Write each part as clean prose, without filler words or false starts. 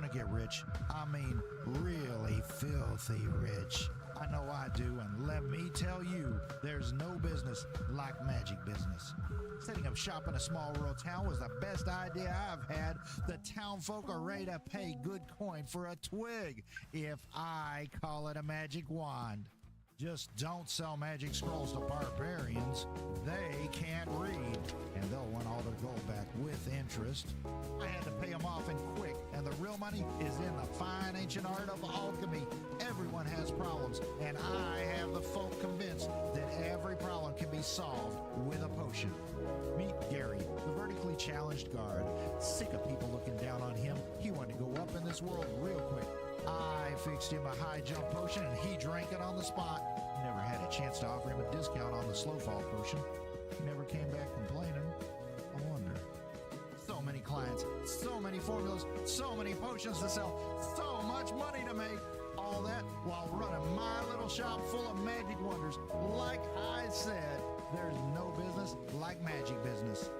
want to get rich? I mean, really filthy rich. I know I do, and let me tell you, there's no business like magic business. Setting up shop in a small rural town was the best idea I've had. The town folk are ready to pay good coin for a twig if I call it a magic wand. Just don't sell magic scrolls to barbarians. They can't read, and they'll want all their gold back with interest. I had to pay them off in quick, and the real money is in the fine ancient art of alchemy. Everyone has problems, and I have the folk convinced that every problem can be solved with a potion. Meet Gary, the vertically challenged guard. Sick of people looking down on him, he wanted to go up in this world real quick. I fixed him a high jump potion, and he drank it on the spot. Never had a chance to offer him a discount on the slow fall potion. He never came back complaining. I wonder. So many clients, so many formulas, so many potions to sell, so much money to make. All that while running my little shop full of magic wonders. Like I said, there's no business like magic business.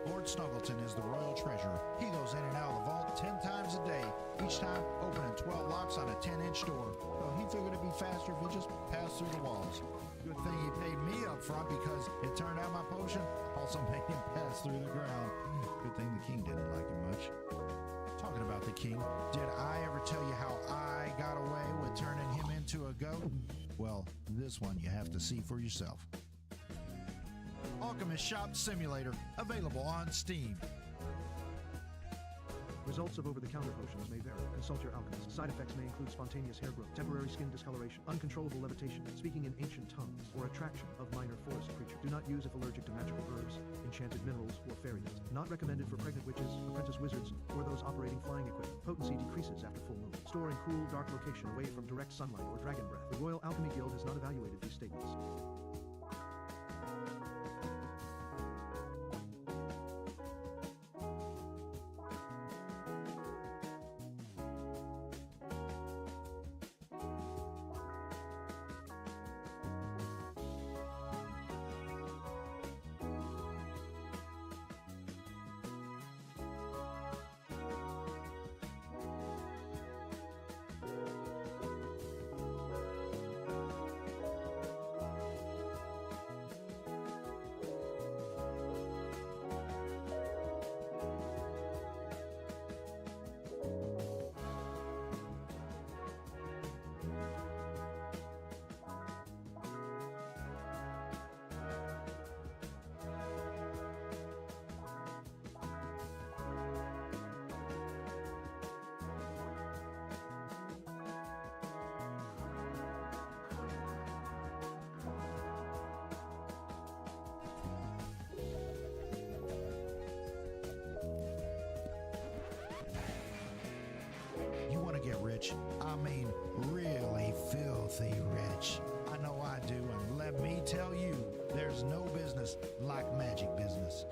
Lord Snuggleton is the royal treasurer. He goes in and out of the vault 10 times a day, each time opening 12 locks on a 10-inch door. So he figured it'd be faster if it just passed through the walls. Good thing he paid me up front, because it turned out my potion also made him pass through the ground. Good thing the king didn't like him much. Talking about the king, did I ever tell you how I got away with turning him into a goat? Well, this one you have to see for yourself. Alchemist Shop Simulator, available on Steam. Results of over-the-counter potions may vary. Consult your alchemist. Side effects may include spontaneous hair growth, temporary skin discoloration, uncontrollable levitation, speaking in ancient tongues, or attraction of minor forest creature. Do not use if allergic to magical herbs, enchanted minerals, or fairy dust. Not recommended for pregnant witches, apprentice wizards, or those operating flying equipment. Potency decreases after full moon. Store in cool, dark location away from direct sunlight or dragon breath. The Royal Alchemy Guild has not evaluated these statements. Get rich. I mean, really filthy rich. I know I do, and let me tell you, there's no business like magic business.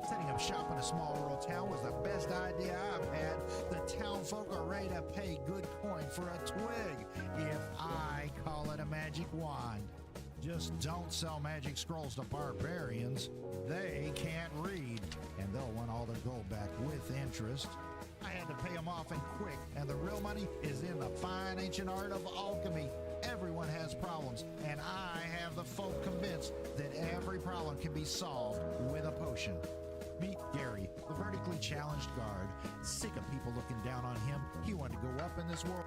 Setting up shop in a small rural town was the best idea I've had. The town folk are ready to pay good coin for a twig if I call it a magic wand. Just don't sell magic scrolls to barbarians. They can't read, and they'll want all their gold back with interest. I had to pay them off in quick, and the real money is in the fine ancient art of alchemy. Everyone has problems, and I have the folk convinced that every problem can be solved with a potion. Meet Gary, the vertically challenged guard. Sick of people looking down on him, he wanted to go up in this world.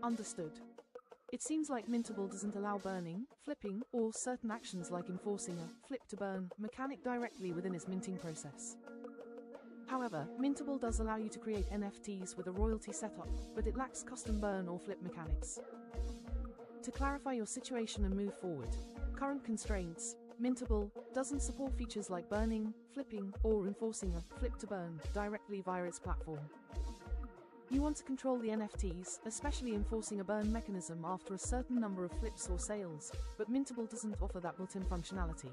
Understood. It seems like Mintable doesn't allow burning, flipping, or certain actions like enforcing a flip-to-burn mechanic directly within its minting process. However, Mintable does allow you to create NFTs with a royalty setup, but it lacks custom burn or flip mechanics. To clarify your situation and move forward, current constraints: Mintable doesn't support features like burning, flipping, or enforcing a flip-to-burn directly via its platform. You want to control the NFTs, especially enforcing a burn mechanism after a certain number of flips or sales, but Mintable doesn't offer that built-in functionality.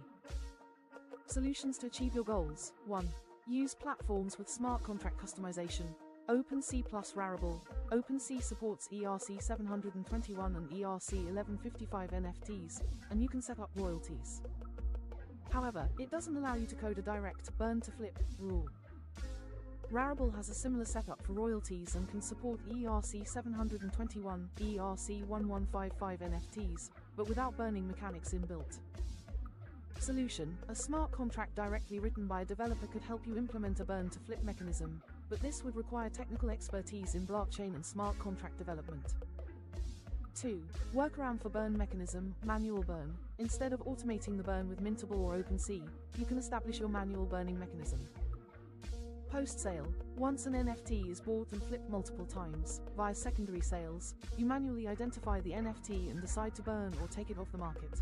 Solutions to achieve your goals: 1. Use platforms with smart contract customization. OpenSea plus Rarible. OpenSea supports ERC721 and ERC1155 NFTs, and you can set up royalties. However, it doesn't allow you to code a direct burn-to-flip rule. Rarible has a similar setup for royalties and can support ERC721, ERC1155 NFTs, but without burning mechanics inbuilt. Solution: a smart contract directly written by a developer could help you implement a burn-to-flip mechanism, but this would require technical expertise in blockchain and smart contract development. 2. Workaround for burn mechanism: manual burn. Instead of automating the burn with Mintable or OpenSea, you can establish your manual burning mechanism. Post-sale: once an NFT is bought and flipped multiple times, via secondary sales, you manually identify the NFT and decide to burn or take it off the market.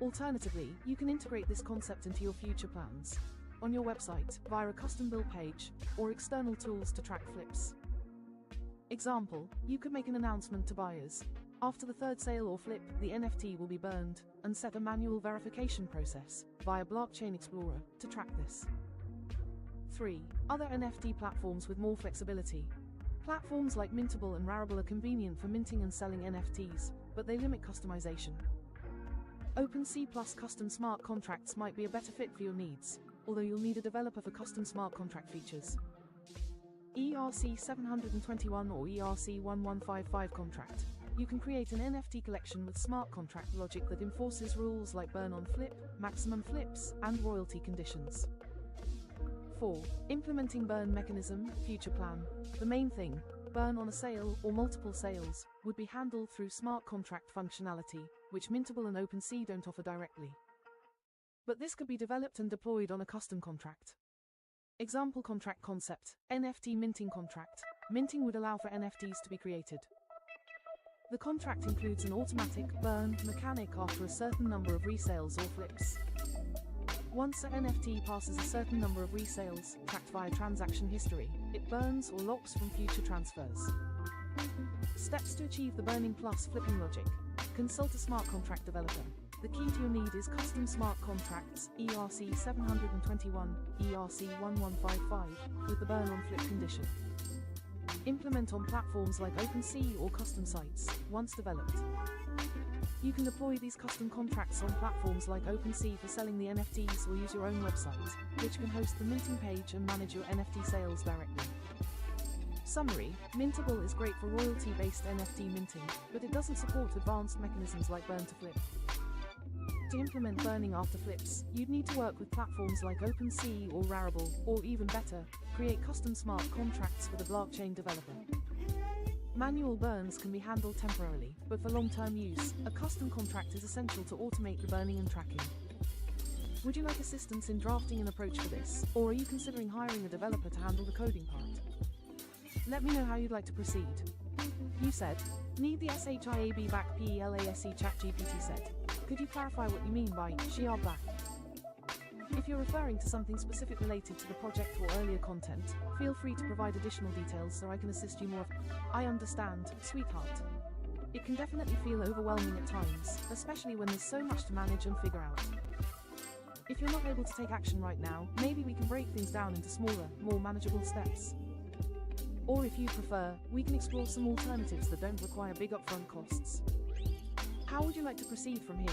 Alternatively, you can integrate this concept into your future plans, on your website, via a custom build page, or external tools to track flips. Example: you could make an announcement to buyers. After the third sale or flip, the NFT will be burned, and set a manual verification process, via Blockchain Explorer, to track this. 3. Other NFT platforms with more flexibility. Platforms like Mintable and Rarible are convenient for minting and selling NFTs, but they limit customization. OpenSea plus custom smart contracts might be a better fit for your needs, although you'll need a developer for custom smart contract features. ERC721 or ERC1155 contract. You can create an NFT collection with smart contract logic that enforces rules like burn on flip, maximum flips, and royalty conditions. 4. Implementing burn mechanism, future plan. The main thing, burn on a sale or multiple sales, would be handled through smart contract functionality, which Mintable and OpenSea don't offer directly. But this could be developed and deployed on a custom contract. Example contract concept: NFT minting contract. Minting would allow for NFTs to be created. The contract includes an automatic burn mechanic after a certain number of resales or flips. Once an NFT passes a certain number of resales, tracked via transaction history, it burns or locks from future transfers. Steps to achieve the burning plus flipping logic. Consult a smart contract developer. The key to your need is custom smart contracts, ERC721, ERC1155, with the burn on flip condition. Implement on platforms like OpenSea or custom sites, once developed. You can deploy these custom contracts on platforms like OpenSea for selling the NFTs, or use your own website, which can host the minting page and manage your NFT sales directly. Summary: Mintable is great for royalty-based NFT minting, but it doesn't support advanced mechanisms like burn to flip. To implement burning after flips, you'd need to work with platforms like OpenSea or Rarible, or even better, create custom smart contracts with a blockchain developer. Manual burns can be handled temporarily, but for long-term use, a custom contract is essential to automate the burning and tracking. Would you like assistance in drafting an approach for this, or are you considering hiring a developer to handle the coding part? Let me know how you'd like to proceed. You said, need the SHIAB back PELASE ChatGPT said. Could you clarify what you mean by SHIAB back? If you're referring to something specific related to the project or earlier content, feel free to provide additional details so I can assist you more. I understand, sweetheart. It can definitely feel overwhelming at times, especially when there's so much to manage and figure out. If you're not able to take action right now, maybe we can break things down into smaller, more manageable steps. Or if you prefer, we can explore some alternatives that don't require big upfront costs. How would you like to proceed from here?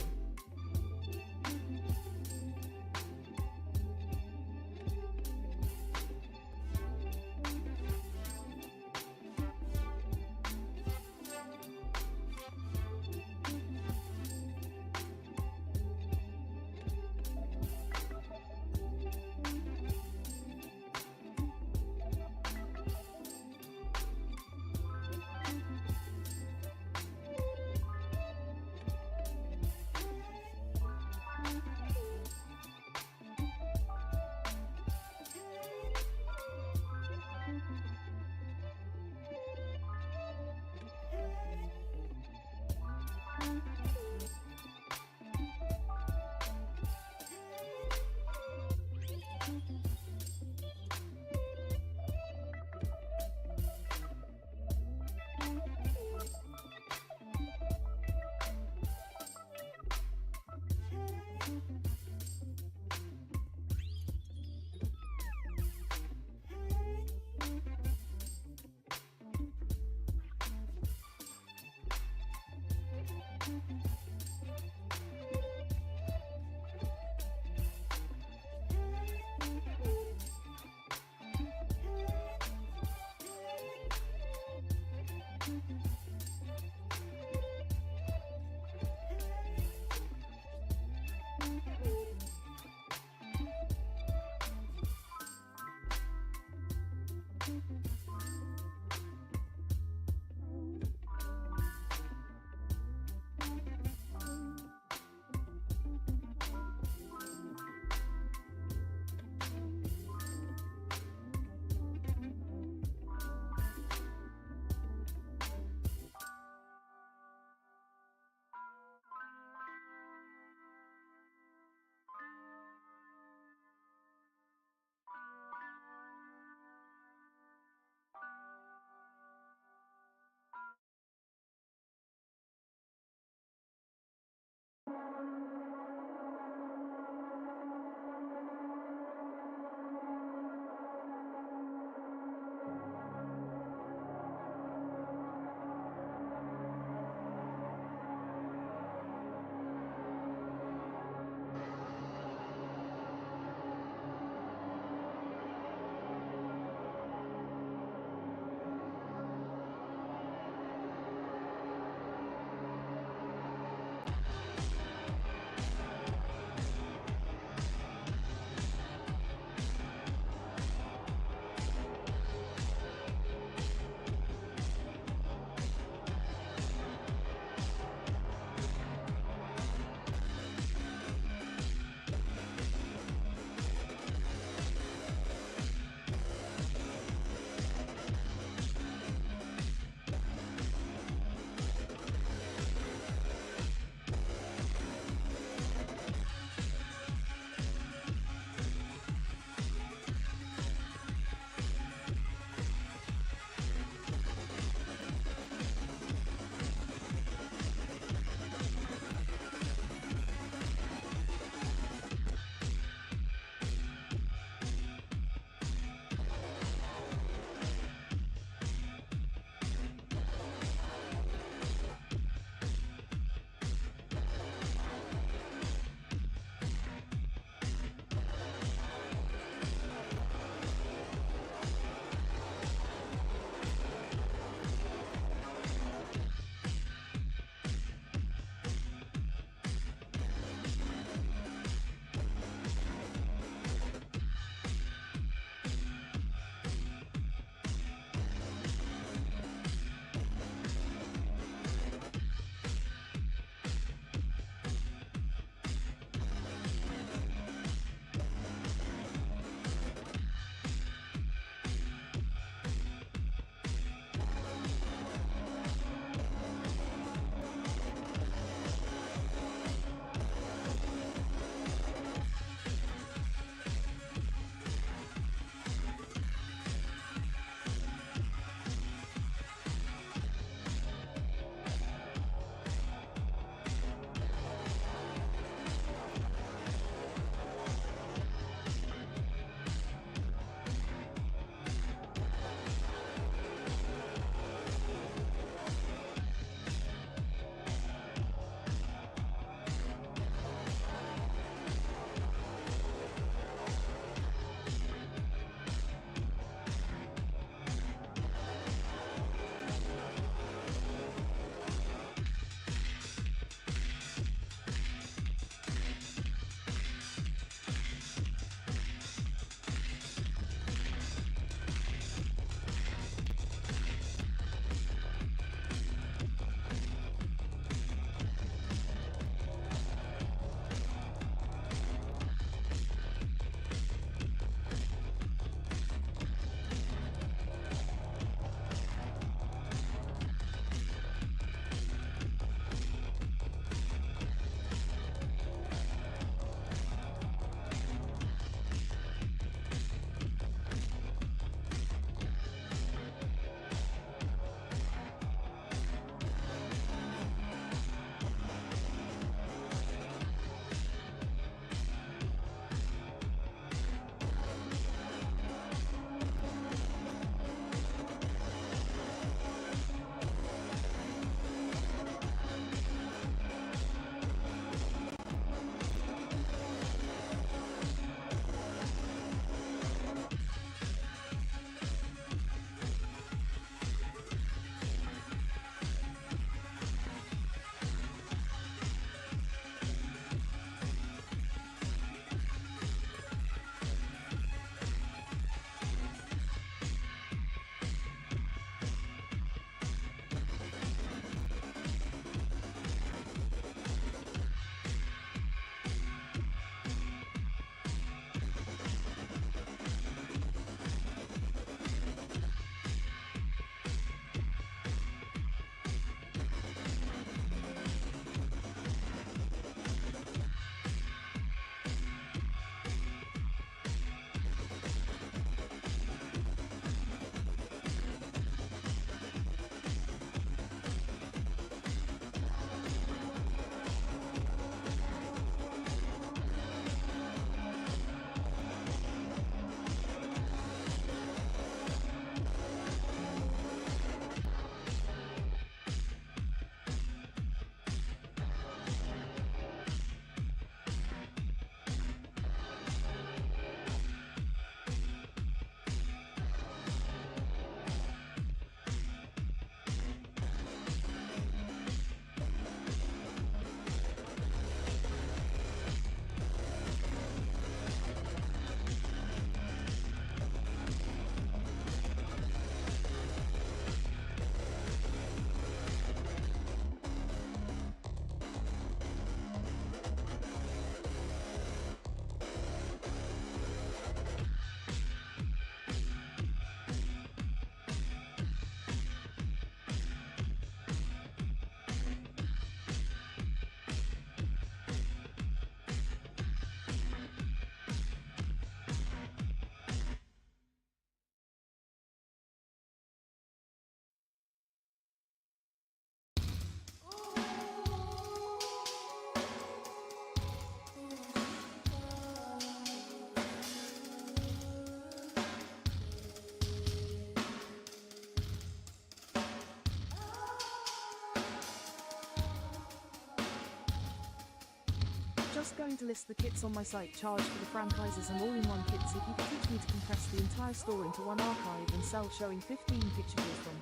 just going to list the kits on my site, charge for the franchises and all-in-one kits if you could teach me to compress the entire store into one archive and sell showing 15 pictures from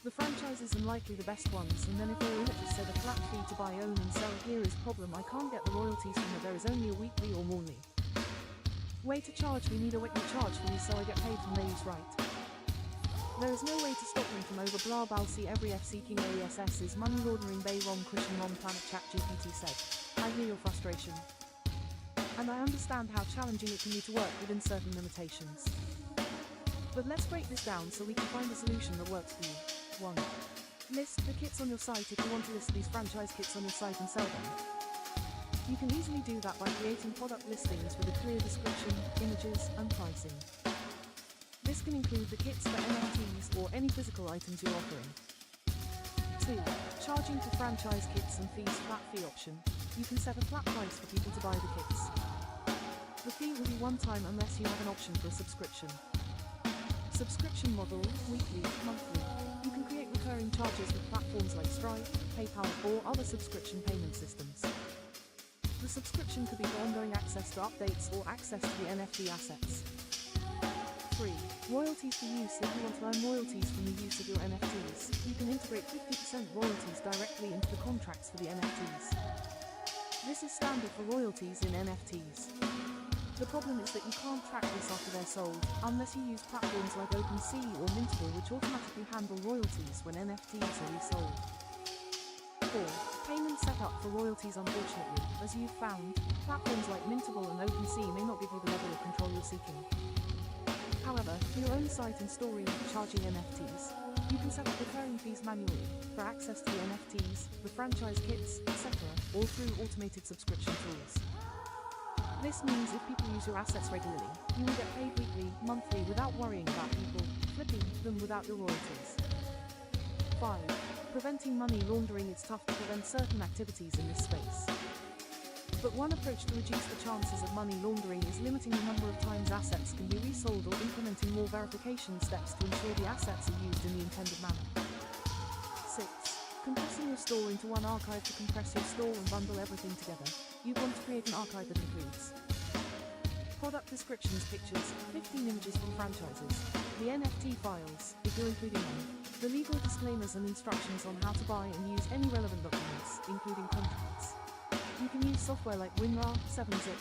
the franchises and likely the best ones, and then if they're images said a flat fee to buy, own and sell. Here is problem, I can't get the royalties from it, there is only a weekly or monthly way to charge. We need a weekly charge for me so I get paid from these right. There is no way to stop me from over blah blah. See every F seeking ASS is money laundering. Bay Rom Christian Rom Planet Chat GPT said, I hear your frustration, and I understand how challenging it can be to work within certain limitations. But let's break this down so we can find a solution that works for you. 1. List the kits on your site. If you want to list these franchise kits on your site and sell them, you can easily do that by creating product listings with a clear description, images, and pricing. This can include the kits for NFTs or any physical items you're offering. 2. Charging for franchise kits and fees. Flat fee option. You can set a flat price for people to buy the kits. The fee will be one time unless you have an option for a subscription. Subscription model, weekly, monthly. You can create recurring charges with platforms like Stripe, PayPal, or other subscription payment systems. The subscription could be for ongoing access to updates or access to the NFT assets. 3. Royalties for use. If you want to earn royalties from the use of your NFTs, you can integrate 50% royalties directly into the contracts for the NFTs. This is standard for royalties in NFTs. The problem is that you can't track this after they're sold, unless you use platforms like OpenSea or Mintable, which automatically handle royalties when NFTs are resold. 4. Payment setup for royalties. Unfortunately, as you've found, platforms like Mintable and OpenSea may not give you the level of control you're seeking. However, for your own site and store charging NFTs, you can set up recurring fees manually for access to the NFTs, the franchise kits, etc., or through automated subscription tools. This means if people use your assets regularly, you will get paid weekly, monthly without worrying about people flipping them without your royalties. 5. Preventing money laundering. It's tough to prevent certain activities in this space. But one approach to reduce the chances of money laundering is limiting the number of times assets can be resold or implementing more verification steps to ensure the assets are used in the intended manner. 6. Compressing your store into one archive. To compress your store and bundle everything together, you want to create an archive that includes product descriptions, pictures, 15 images from franchises, the NFT files, if you're including them, the legal disclaimers and instructions on how to buy and use any relevant documents, including contracts. You can use software like WinRAR, 7-Zip,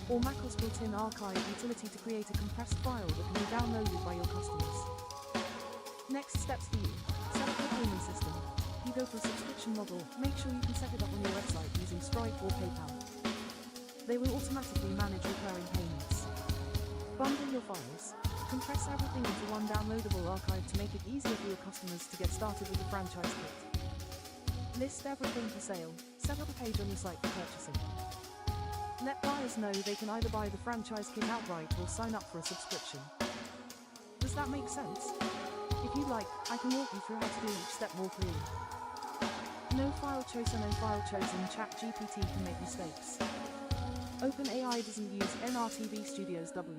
or macOS built-in archive utility to create a compressed file that can be downloaded by your customers. Next steps for you. Set up your payment system. You go for a subscription model, make sure you can set it up on your website using Stripe or PayPal. They will automatically manage recurring payments. Bundle your files. Compress everything into one downloadable archive to make it easier for your customers to get started with the franchise kit. List everything for sale. Set up a page on your site for purchasing. Let buyers know they can either buy the franchise kit outright or sign up for a subscription. Does that make sense? If you'd like, I can walk you through how to do each step more clearly. No file chosen. ChatGPT can make mistakes. OpenAI doesn't use NRTV Studios W.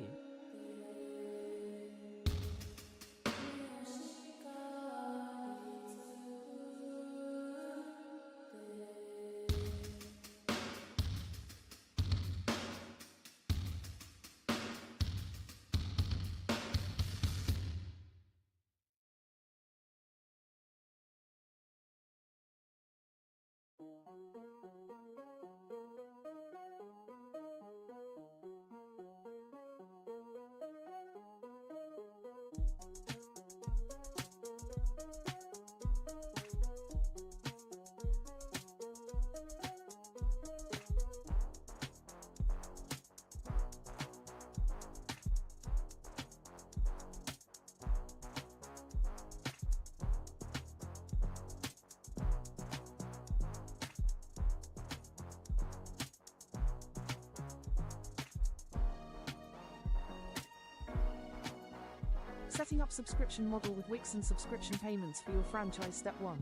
Setting up subscription model with Wix and subscription payments for your franchise. Step 1.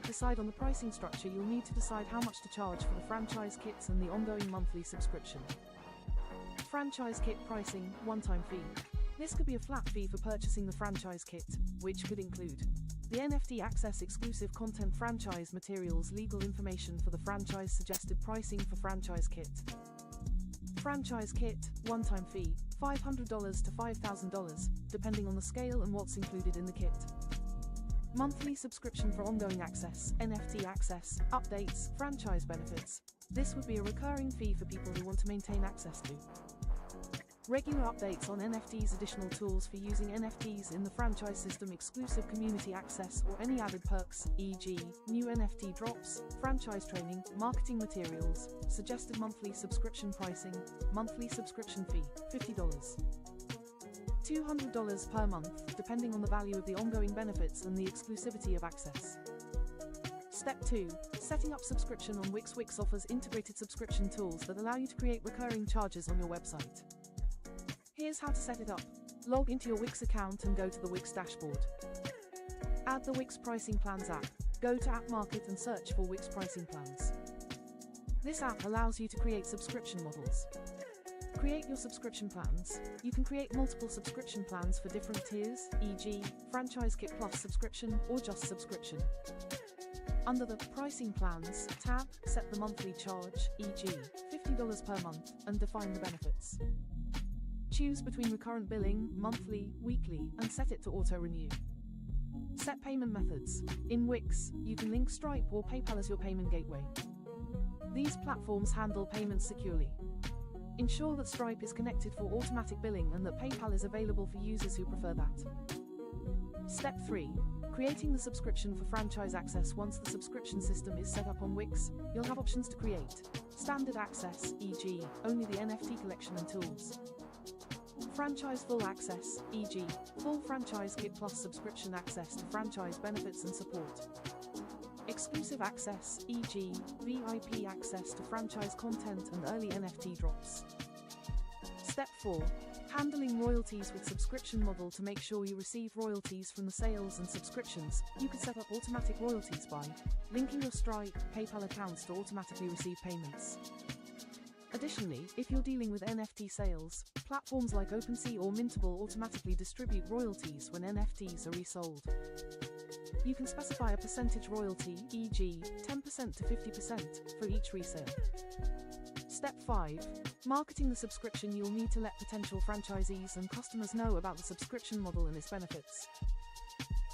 Decide on the pricing structure. You'll need to decide how much to charge for the franchise kits and the ongoing monthly subscription. Franchise kit pricing, one-time fee. This could be a flat fee for purchasing the franchise kit, which could include The NFT Access exclusive content franchise materials legal information for the franchise suggested pricing for franchise kit. Franchise kit, one-time fee, $500 to $5,000, depending on the scale and what's included in the kit. Monthly subscription for ongoing access, NFT access, updates, franchise benefits. This would be a recurring fee for people who want to maintain access to. Regular updates on NFTs, additional tools for using NFTs in the franchise system, exclusive community access or any added perks, e.g., new NFT drops, franchise training, marketing materials, suggested monthly subscription pricing, monthly subscription fee, $50. $200 per month, depending on the value of the ongoing benefits and the exclusivity of access. Step 2. Setting up subscription on Wix. Wix offers integrated subscription tools that allow you to create recurring charges on your website. Here's how to set it up. Log into your Wix account and go to the Wix dashboard. Add the Wix Pricing Plans app. Go to App Market and search for Wix Pricing Plans. This app allows you to create subscription models. Create your subscription plans. You can create multiple subscription plans for different tiers, e.g., Franchise Kit Plus subscription or just subscription. Under the Pricing Plans tab, set the monthly charge, e.g., $50 per month, and define the benefits. Choose between recurrent billing, monthly, weekly, and set it to auto-renew. Set payment methods. In Wix, you can link Stripe or PayPal as your payment gateway. These platforms handle payments securely. Ensure that Stripe is connected for automatic billing and that PayPal is available for users who prefer that. Step 3. Creating the subscription for franchise access. Once the subscription system is set up on Wix, you'll have options to create standard access, e.g., only the NFT collection and tools. Franchise full access, e.g., full Franchise Kit Plus subscription access to franchise benefits and support. Exclusive access, e.g., VIP access to franchise content and early NFT drops. Step 4. Handling royalties with subscription model. To make sure you receive royalties from the sales and subscriptions, you can set up automatic royalties by linking your Stripe, PayPal accounts to automatically receive payments. Additionally, if you're dealing with NFT sales, platforms like OpenSea or Mintable automatically distribute royalties when NFTs are resold. You can specify a percentage royalty, e.g., 10% to 50%, for each resale. Step 5. Marketing the subscription. You'll need to let potential franchisees and customers know about the subscription model and its benefits.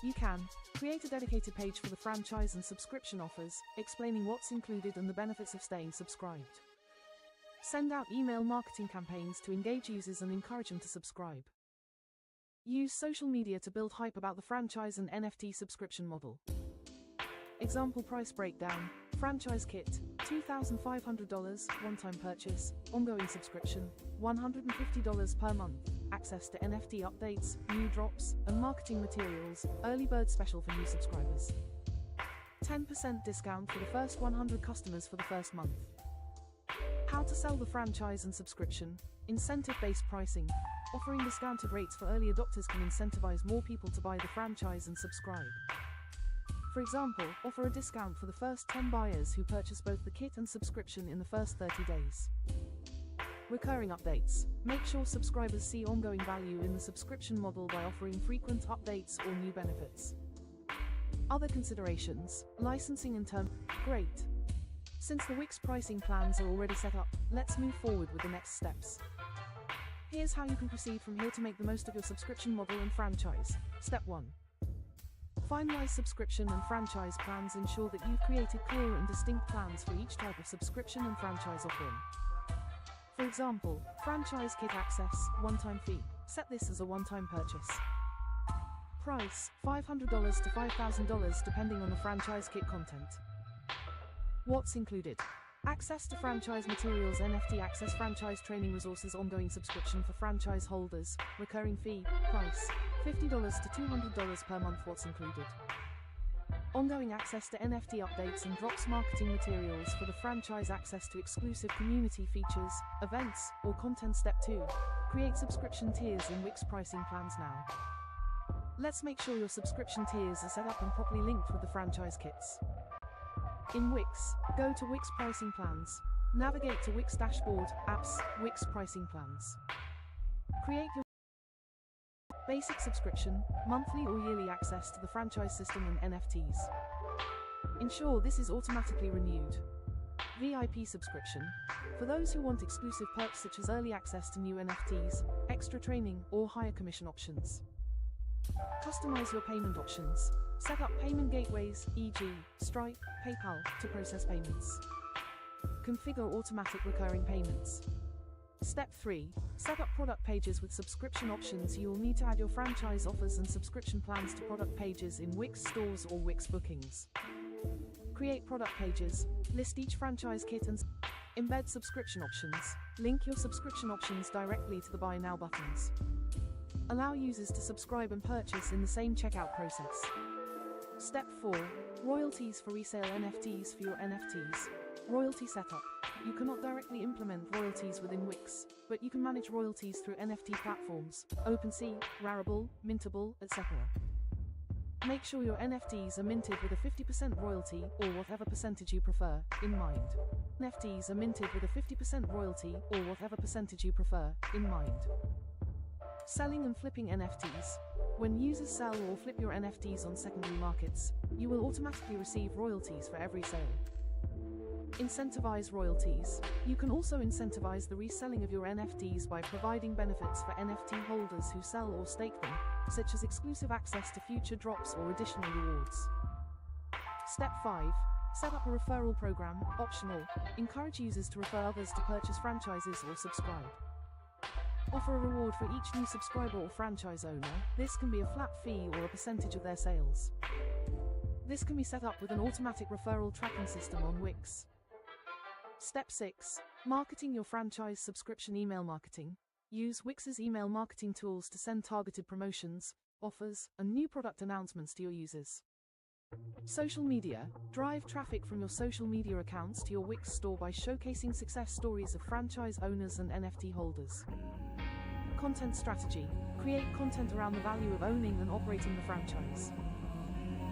You can create a dedicated page for the franchise and subscription offers, explaining what's included and the benefits of staying subscribed. Send out email marketing campaigns to engage users and encourage them to subscribe. Use social media to build hype about the franchise and NFT subscription model. Example price breakdown. Franchise kit, $2,500, one-time purchase, ongoing subscription, $150 per month, access to NFT updates, new drops, and marketing materials, early bird special for new subscribers. 10% discount for the first 100 customers for the first month. How to sell the franchise and subscription. Incentive-based pricing. Offering discounted rates for early adopters can incentivize more people to buy the franchise and subscribe. For example, offer a discount for the first 10 buyers who purchase both the kit and subscription in the first 30 days. Recurring updates. Make sure subscribers see ongoing value in the subscription model by offering frequent updates or new benefits. Other considerations. Licensing and term. Great. Since the Wix pricing plans are already set up, let's move forward with the next steps. Here's how you can proceed from here to make the most of your subscription model and franchise. Step 1. Finalize subscription and franchise plans. Ensure that you've created clear and distinct plans for each type of subscription and franchise offering. For example, franchise kit access, one-time fee. Set this as a one-time purchase. Price, $500 to $5,000 depending on the franchise kit content. What's included? Access to franchise materials, NFT access, franchise training resources, ongoing subscription for franchise holders, recurring fee, price, $50 to $200 per month. What's included? Ongoing access to NFT updates and drops, marketing materials for the franchise, access to exclusive community features, events, or content. Step 2. Create subscription tiers in Wix pricing plans now. Let's make sure your subscription tiers are set up and properly linked with the franchise kits. In Wix, go to Wix Pricing Plans. Navigate to Wix Dashboard, Apps, Wix Pricing Plans. Create your Basic subscription, monthly or yearly access to the franchise system and NFTs. Ensure this is automatically renewed. VIP subscription, for those who want exclusive perks such as early access to new NFTs, extra training, or higher commission options. Customize your payment options. Set up payment gateways, e.g., Stripe, PayPal, to process payments. Configure automatic recurring payments. Step 3. Set up product pages with subscription options. You will need to add your franchise offers and subscription plans to product pages in Wix stores or Wix bookings. Create product pages. List each franchise kit and embed subscription options. Link your subscription options directly to the Buy Now buttons. Allow users to subscribe and purchase in the same checkout process. Step 4. Royalties for resale NFTs for your NFTs. Royalty setup. You cannot directly implement royalties within Wix, but you can manage royalties through NFT platforms, OpenSea, Rarible, Mintable, etc. Make sure your NFTs are minted with a 50% royalty, or whatever percentage you prefer, in mind. NFTs are minted with a 50% royalty, or whatever percentage you prefer, in mind. Selling and flipping NFTs. When users sell or flip your NFTs on secondary markets, you will automatically receive royalties for every sale. Incentivize royalties. You can also incentivize the reselling of your NFTs by providing benefits for NFT holders who sell or stake them, such as exclusive access to future drops or additional rewards. Step 5. Set up a referral program, optional. Encourage users to refer others to purchase franchises or subscribe. Offer a reward for each new subscriber or franchise owner. This can be a flat fee or a percentage of their sales. This can be set up with an automatic referral tracking system on Wix. Step 6. Marketing your franchise subscription. Email marketing. Use Wix's email marketing tools to send targeted promotions, offers, and new product announcements to your users. Social media. Drive traffic from your social media accounts to your Wix store by showcasing success stories of franchise owners and NFT holders. Content strategy. Create content around the value of owning and operating the franchise.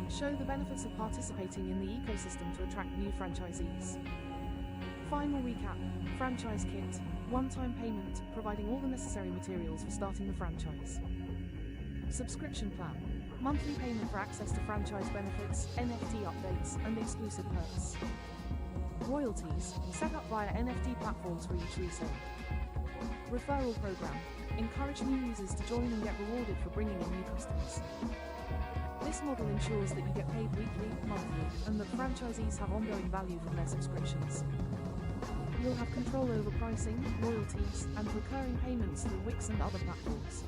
Show the benefits of participating in the ecosystem to attract new franchisees. Final recap. Franchise kit. One-time payment, providing all the necessary materials for starting the franchise. Subscription plan. Monthly payment for access to franchise benefits, NFT updates, and exclusive perks. Royalties, set up via NFT platforms for each resale. Referral program. Encourage new users to join and get rewarded for bringing in new customers. This model ensures that you get paid weekly, monthly, and that franchisees have ongoing value from their subscriptions. You'll have control over pricing, royalties, and recurring payments through Wix and other platforms.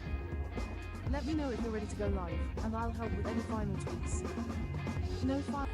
Let me know if you're ready to go live, and I'll help with any final tweaks. No final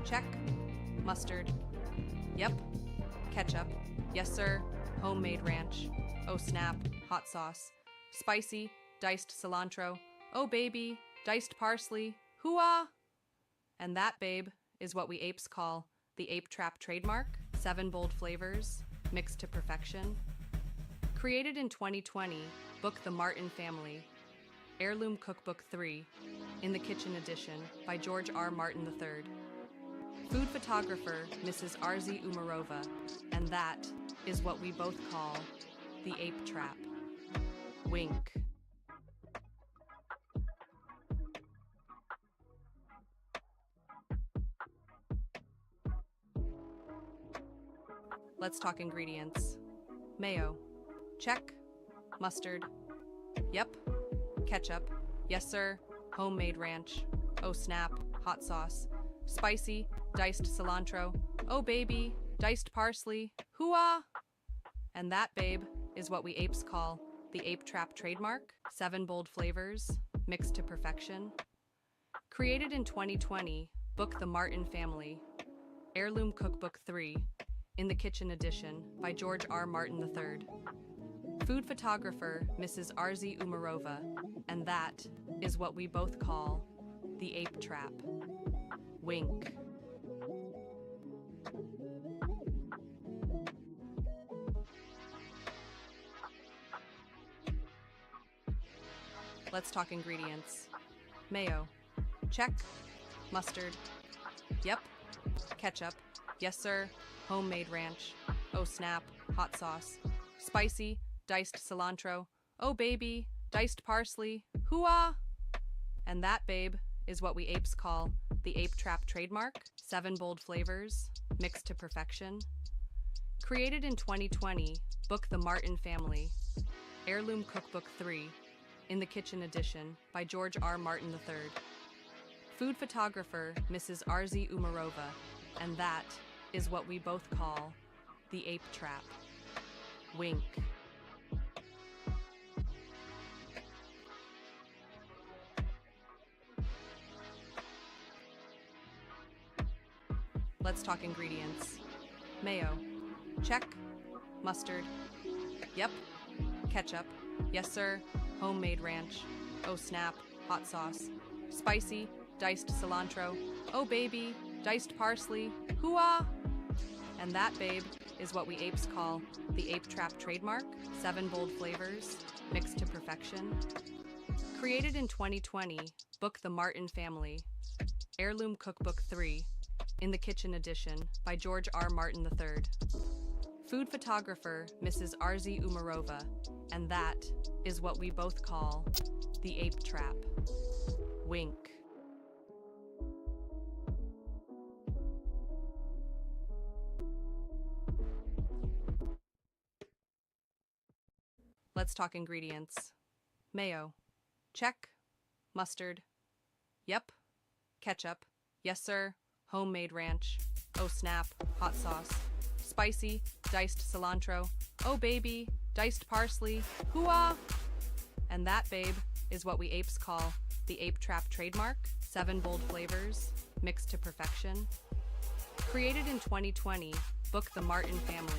Check. Mustard. Yep. Ketchup. Yes, sir. Homemade ranch. Oh, snap. Hot sauce. Spicy. Diced cilantro. Oh, baby. Diced parsley. Hoo-ah! And that, babe, is what we apes call the Ape Trap trademark. 7 bold flavors, mixed to perfection. Created in 2020, book The Martin Family. Heirloom Cookbook 3, in the Kitchen Edition, by George R. Martin III. Food photographer, Mrs. Arzi Umarova. And that is what we both call the Ape Trap. Wink. Let's talk ingredients. Mayo. Check. Mustard. Yep. Ketchup. Yes, sir. Homemade ranch. Oh, snap. Hot sauce. Spicy. Diced cilantro. Oh, baby. Diced parsley. Hoo-ah! And that, babe, is what we apes call the Ape Trap trademark. 7 bold flavors, mixed to perfection. Created in 2020, book The Martin Family. Heirloom Cookbook 3, in the Kitchen Edition, by George R. Martin III. Food photographer, Mrs. Arzi Umarova. And that is what we both call the Ape Trap. Wink. Let's talk ingredients. Mayo. Check. Mustard. Yep. Ketchup. Yes, sir. Homemade ranch. Oh, snap. Hot sauce. Spicy. Diced cilantro. Oh, baby. Diced parsley. Hoo-ah! And that, babe, is what we apes call the Ape Trap trademark. 7 bold flavors, mixed to perfection. Created in 2020, book The Martin Family. Heirloom Cookbook 3, in the Kitchen Edition, by George R. Martin III. Food photographer, Mrs. Arzi Umarova. And that is what we both call the Ape Trap. Wink. Let's talk ingredients. Mayo. Check. Mustard. Yep. Ketchup. Yes, sir. Homemade ranch. Oh, snap. Hot sauce. Spicy. Diced cilantro. Oh, baby. Diced parsley. Hoo-ah! And that, babe, is what we apes call the Ape Trap trademark. 7 bold flavors, mixed to perfection. Created in 2020, book The Martin Family. Heirloom Cookbook 3, in the Kitchen Edition, by George R. Martin III. Food photographer, Mrs. Arzi Umarova. And that is what we both call the Ape Trap. Wink. Let's talk ingredients. Mayo. Check. Mustard. Yep. Ketchup. Yes, sir. Homemade ranch. Oh, snap. Hot sauce. Spicy. Diced cilantro. Oh, baby. Diced parsley. Hoo-ah! And that, babe, is what we apes call the Ape Trap trademark. 7 bold flavors, mixed to perfection. Created in 2020, book The Martin Family.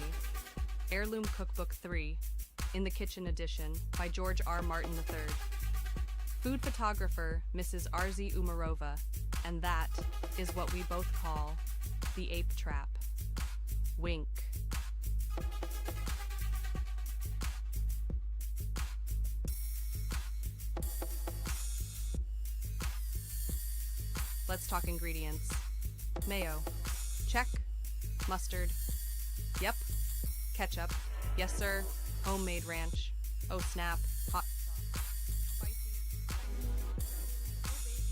Heirloom Cookbook 3, in the Kitchen Edition, by George R. Martin III. Food photographer, Mrs. Arzi Umarova. And that is what we both call the Ape Trap. Wink. Let's talk ingredients. Mayo. Check. Mustard. Yep. Ketchup. Yes, sir. Homemade ranch. Oh, snap. Hot sauce. Spicy. Oh, baby.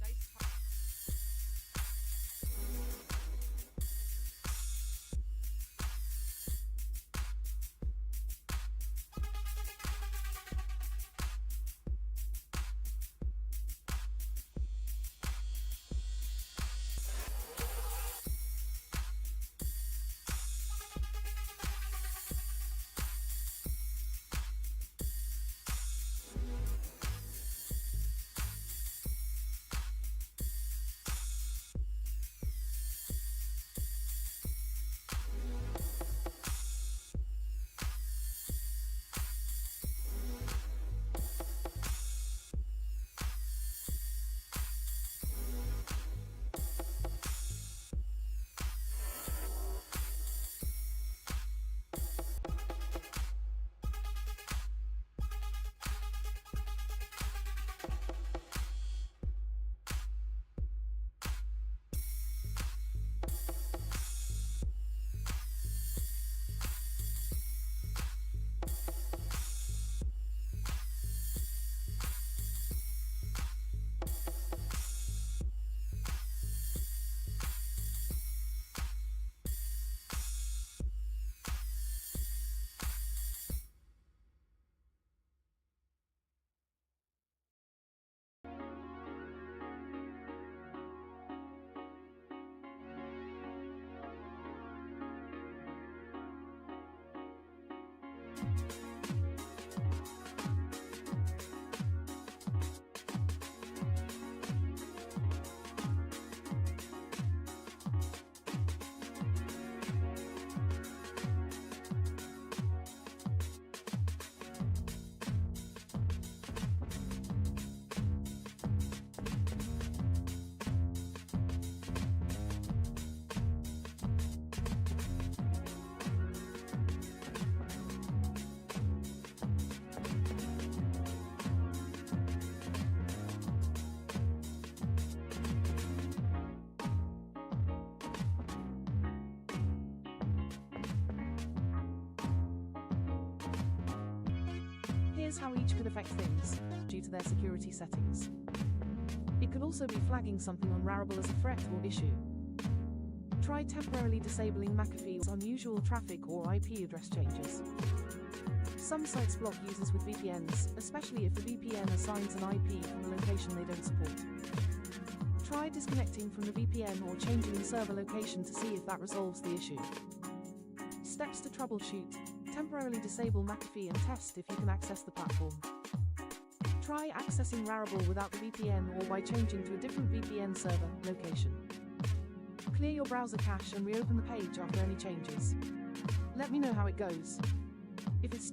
Diced Here's how each could affect things, due to their security settings. It could also be flagging something on Rarible as a threat or issue. Try temporarily disabling McAfee's unusual traffic or IP address changes. Some sites block users with VPNs, especially if the VPN assigns an IP from a location they don't support. Try disconnecting from the VPN or changing the server location to see if that resolves the issue. Steps to troubleshoot: temporarily disable McAfee and test if you can access the platform. Try accessing Rarible without the VPN or by changing to a different VPN server location. Clear your browser cache and reopen the page after any changes. Let me know how it goes. If it's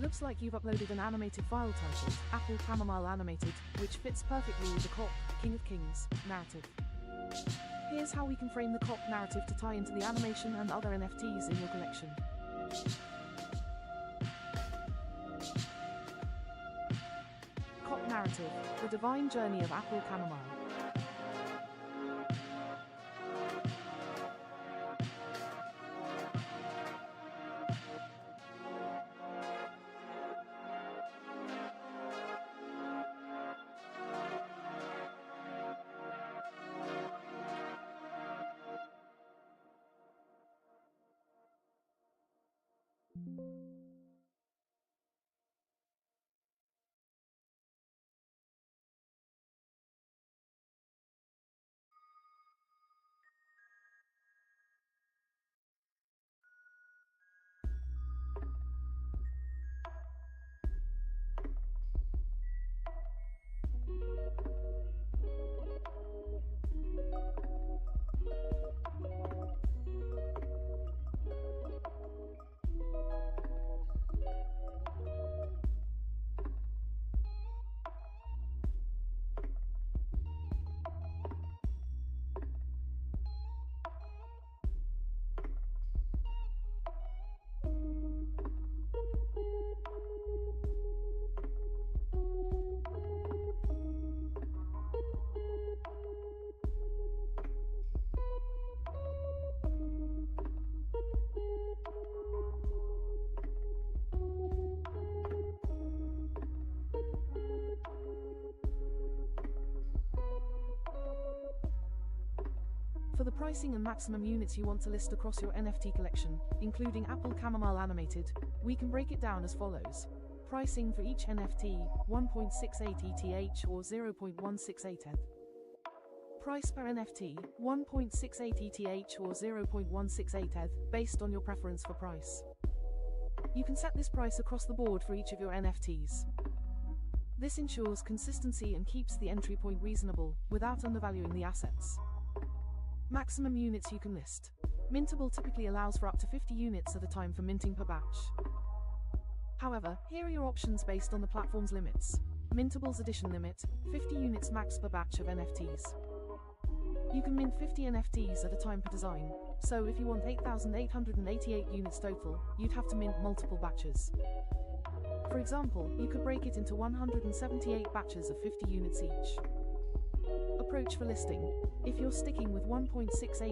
Looks like you've uploaded an animated file titled Apple Chamomile Animated, which fits perfectly with the Cop, King of Kings, narrative. Here's how we can frame the Cop narrative to tie into the animation and other NFTs in your collection. Cop narrative, the divine journey of Apple Chamomile. For the pricing and maximum units you want to list across your NFT collection, including Apple Chamomile Animated, we can break it down as follows. Pricing for each NFT, 1.68 ETH or 0.168 ETH. Price per NFT, 1.68 ETH or 0.168 ETH, based on your preference for price. You can set this price across the board for each of your NFTs. This ensures consistency and keeps the entry point reasonable, without undervaluing the assets. Maximum units you can list. Mintable typically allows for up to 50 units at a time for minting per batch. However, here are your options based on the platform's limits. Mintable's edition limit, 50 units max per batch of NFTs. You can mint 50 NFTs at a time per design, so if you want 8,888 units total, you'd have to mint multiple batches. For example, you could break it into 178 batches of 50 units each. Approach for listing. If you're sticking with 1.68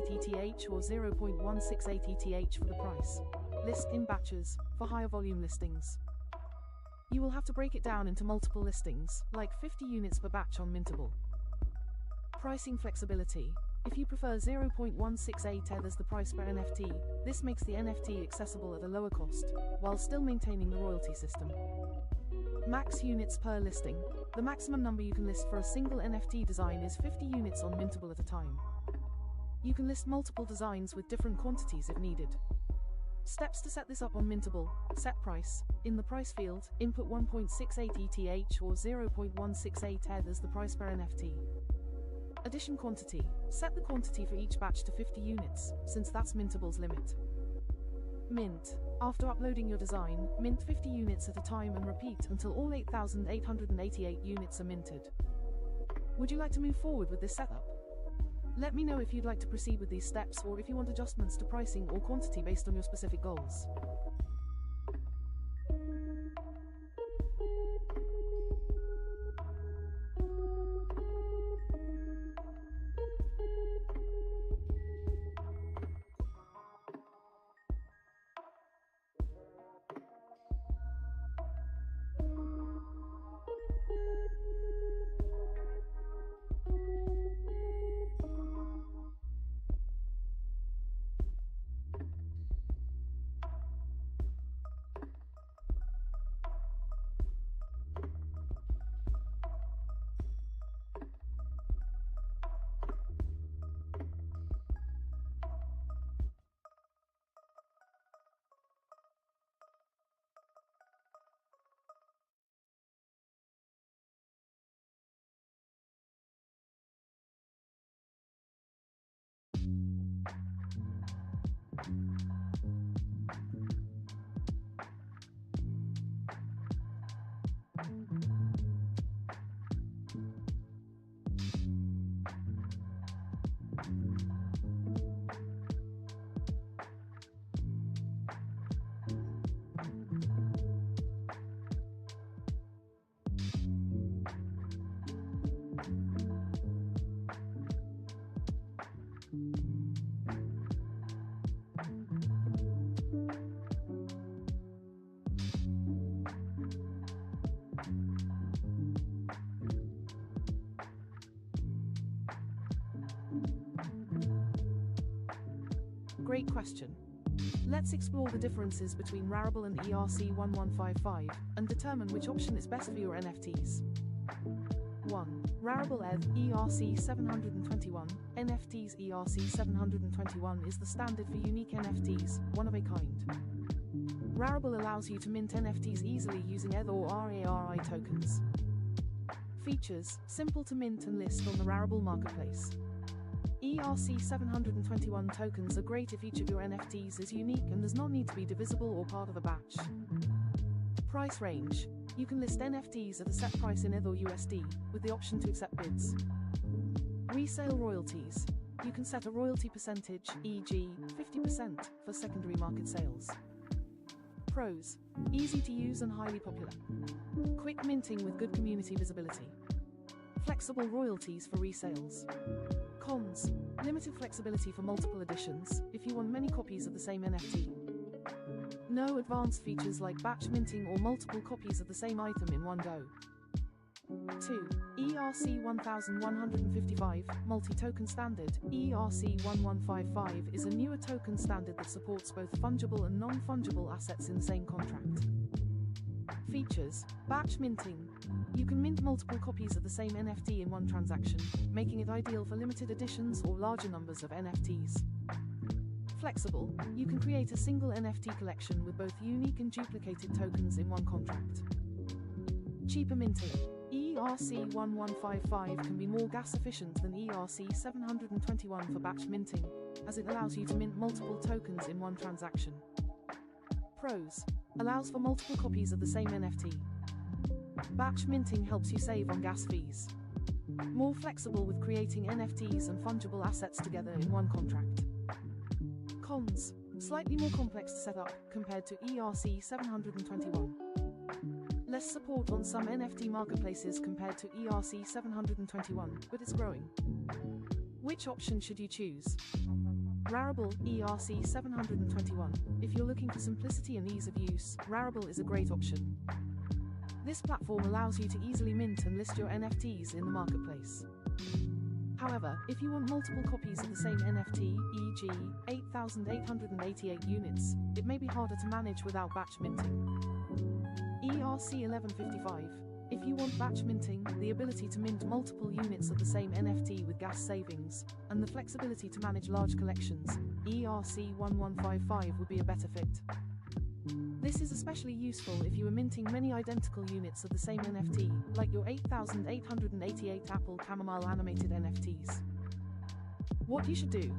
ETH or 0.168 ETH for the price, list in batches, for higher volume listings. You will have to break it down into multiple listings, like 50 units per batch on Mintable. Pricing flexibility. If you prefer 0.168 ETH as the price per NFT, this makes the NFT accessible at a lower cost, while still maintaining the royalty system. Max units per listing. The maximum number you can list for a single NFT design is 50 units on Mintable at a time. You can list multiple designs with different quantities if needed. Steps to set this up on Mintable. Set price. In the price field, input 1.68 ETH or 0.168 ETH as the price per NFT. Addition quantity. Set the quantity for each batch to 50 units, since that's Mintable's limit. Mint. After uploading your design, mint 50 units at a time and repeat until all 8,888 units are minted. Would you like to move forward with this setup? Let me know if you'd like to proceed with these steps or if you want adjustments to pricing or quantity based on your specific goals. great question. Let's explore the differences between Rarible and ERC1155 and determine which option is best for your NFTs. 1. Rarible ERC721. NFTs ERC721 is the standard for unique NFTs, one of a kind. Rarible allows you to mint NFTs easily using ETH or RARI tokens. Features: simple to mint and list on the Rarible marketplace. ERC721 tokens are great if each of your NFTs is unique and does not need to be divisible or part of a batch. Price range: you can list NFTs at a set price in ETH or USD, with the option to accept bids. Resale royalties: you can set a royalty percentage, e.g., 50%, for secondary market sales. Pros: easy to use and highly popular. Quick minting with good community visibility. Flexible royalties for resales. Cons: limited flexibility for multiple editions, if you want many copies of the same NFT. No advanced features like batch minting or multiple copies of the same item in one go. 2. ERC1155 Multi-Token Standard. ERC1155 is a newer token standard that supports both fungible and non-fungible assets in the same contract. Features: batch minting. You can mint multiple copies of the same NFT in one transaction, making it ideal for limited editions or larger numbers of NFTs. Flexible. You can create a single NFT collection with both unique and duplicated tokens in one contract. Cheaper minting. ERC1155 can be more gas efficient than ERC721 for batch minting, as it allows you to mint multiple tokens in one transaction. Pros: allows for multiple copies of the same NFT. Batch minting helps you save on gas fees. More flexible with creating NFTs and fungible assets together in one contract. Cons: slightly more complex to set up compared to ERC721. Less support on some NFT marketplaces compared to ERC721, but it's growing. Which option should you choose? Rarible ERC721. If you're looking for simplicity and ease of use, Rarible is a great option. This platform allows you to easily mint and list your NFTs in the marketplace. However, if you want multiple copies of the same NFT, e.g., 8,888 units, it may be harder to manage without batch minting. ERC1155. If you want batch minting, the ability to mint multiple units of the same NFT with gas savings, and the flexibility to manage large collections, ERC1155 would be a better fit. This is especially useful if you are minting many identical units of the same NFT, like your 8,888 Apple Chamomile animated NFTs. What you should do: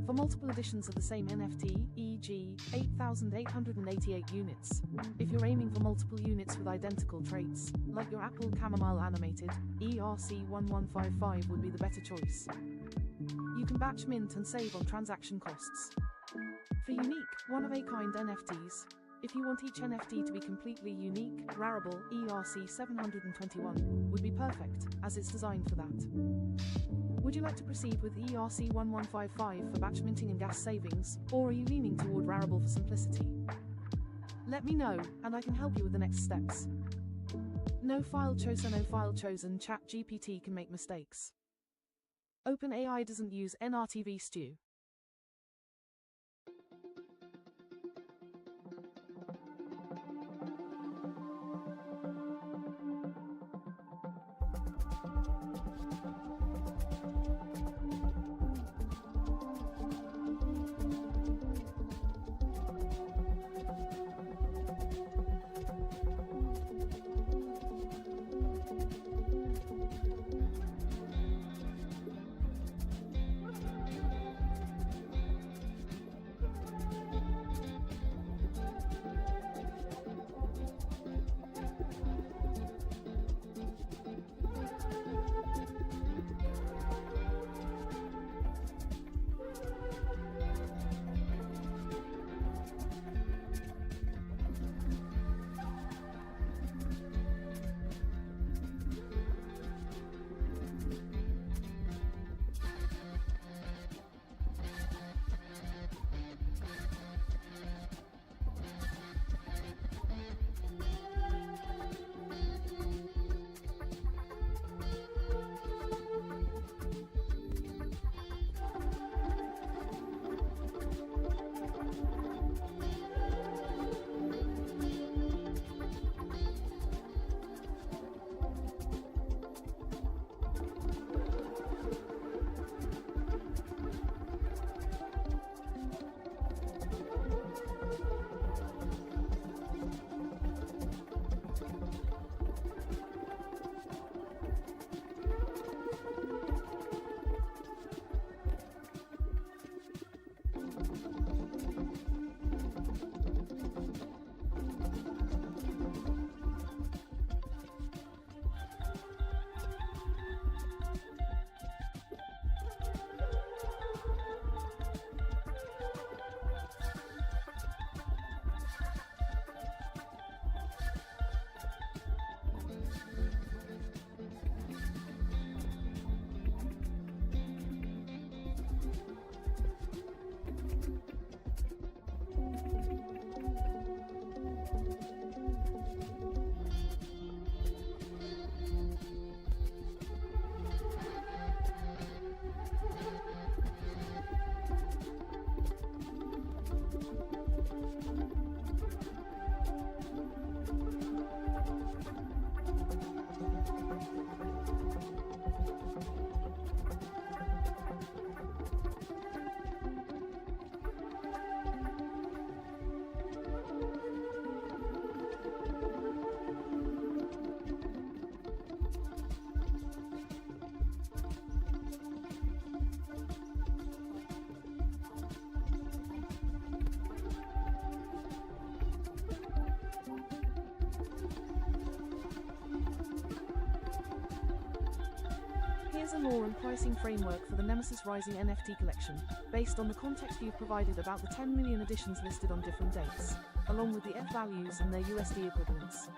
for multiple editions of the same NFT, e.g., 8,888 units, if you're aiming for multiple units with identical traits, like your Apple Chamomile animated, ERC1155 would be the better choice. You can batch mint and save on transaction costs. For unique, one-of-a-kind NFTs, if you want each NFT to be completely unique, Rarible ERC721 would be perfect, as it's designed for that. Would you like to proceed with ERC1155 for batch minting and gas savings, or are you leaning toward Rarible for simplicity? Let me know, and I can help you with the next steps. No file chosen. ChatGPT can make mistakes. OpenAI doesn't use NRTV stew. Here's a lore and pricing framework for the Nemesis Rising NFT collection, based on the context you've provided about the 10 million editions listed on different dates, along with the F values and their USD equivalents.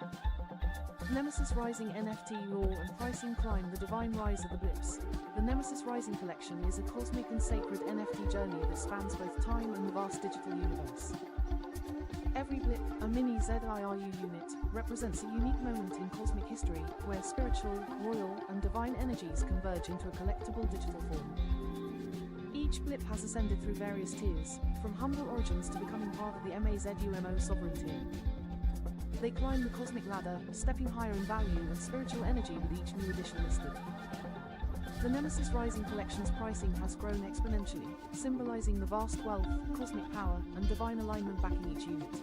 Nemesis Rising NFT lore and pricing climb the divine rise of the blips. The Nemesis Rising collection is a cosmic and sacred NFT journey that spans both time and the vast digital universe. Every blip, a mini ZIRU unit, represents a unique moment in cosmic history where spiritual, royal, and divine energies converge into a collectible digital form. Each blip has ascended through various tiers, from humble origins to becoming part of the MAZUMO sovereign tier. They climb the cosmic ladder, stepping higher in value and spiritual energy with each new edition listed. The Nemesis Rising collection's pricing has grown exponentially, symbolizing the vast wealth, cosmic power, and divine alignment backing each unit.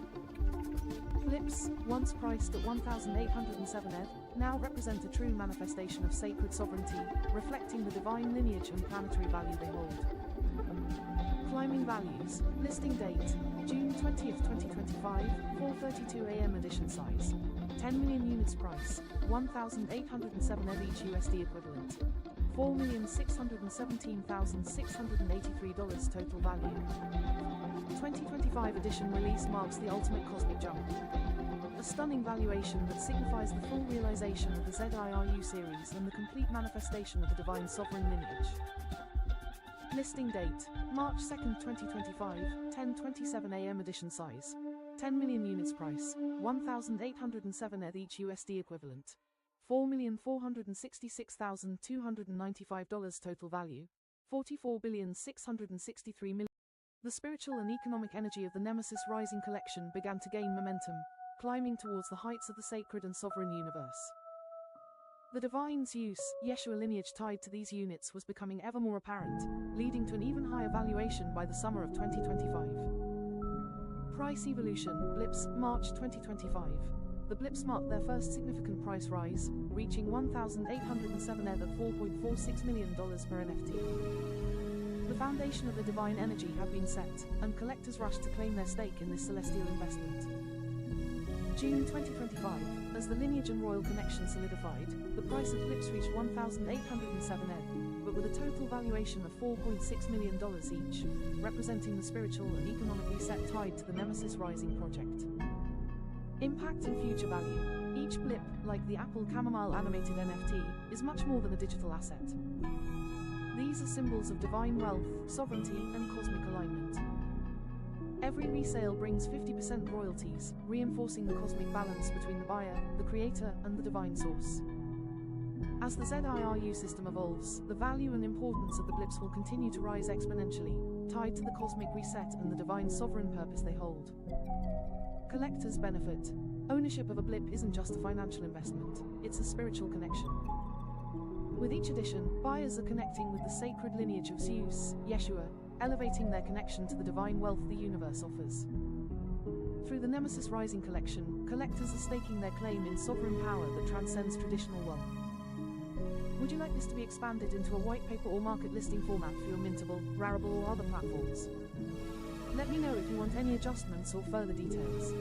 Blips, once priced at 1,807 ETH, now represent a true manifestation of sacred sovereignty, reflecting the divine lineage and planetary value they hold. Climbing values, listing date, June 20th, 2025, 4:32 AM edition size, 10 million units price, 1,807 ETH each USD equivalent. $4,617,683 total value. 2025 edition release marks the ultimate cosmic jump. A stunning valuation that signifies the full realization of the ZIRU series and the complete manifestation of the divine sovereign lineage. Listing date, March 2nd, 2025, 10:27 AM edition size. 10 million units price, 1,807 ETH each USD equivalent. $4,466,295 total value. $44,663 million. The spiritual and economic energy of the Nemesis Rising collection began to gain momentum, climbing towards the heights of the sacred and sovereign universe. The divine Zeus, Yeshua lineage tied to these units was becoming ever more apparent, leading to an even higher valuation by the summer of 2025. Price evolution, blips, March 2025. The blips marked their first significant price rise, reaching 1,807 ETH at $4.46 million per NFT. The foundation of the divine energy had been set, and collectors rushed to claim their stake in this celestial investment. June 2025, as the lineage and royal connection solidified, the price of blips reached 1,807 ETH, but with a total valuation of $4.6 million each, representing the spiritual and economic reset tied to the Nemesis Rising project. Impact and future value. Each blip, like the Apple Chamomile animated NFT, is much more than a digital asset. These are symbols of divine wealth, sovereignty, and cosmic alignment. Every resale brings 50% royalties, reinforcing the cosmic balance between the buyer, the creator, and the divine source. As the ZIRU system evolves, the value and importance of the blips will continue to rise exponentially, tied to the cosmic reset and the divine sovereign purpose they hold. Collectors benefit. Ownership of a blip isn't just a financial investment, it's a spiritual connection. With each edition, buyers are connecting with the sacred lineage of Zeus, Yeshua, elevating their connection to the divine wealth the universe offers. Through the Nemesis Rising collection, collectors are staking their claim in sovereign power that transcends traditional wealth. Would you like this to be expanded into a white paper or market listing format for your Mintable, Rarible, or other platforms? Let me know if you want any adjustments or further details.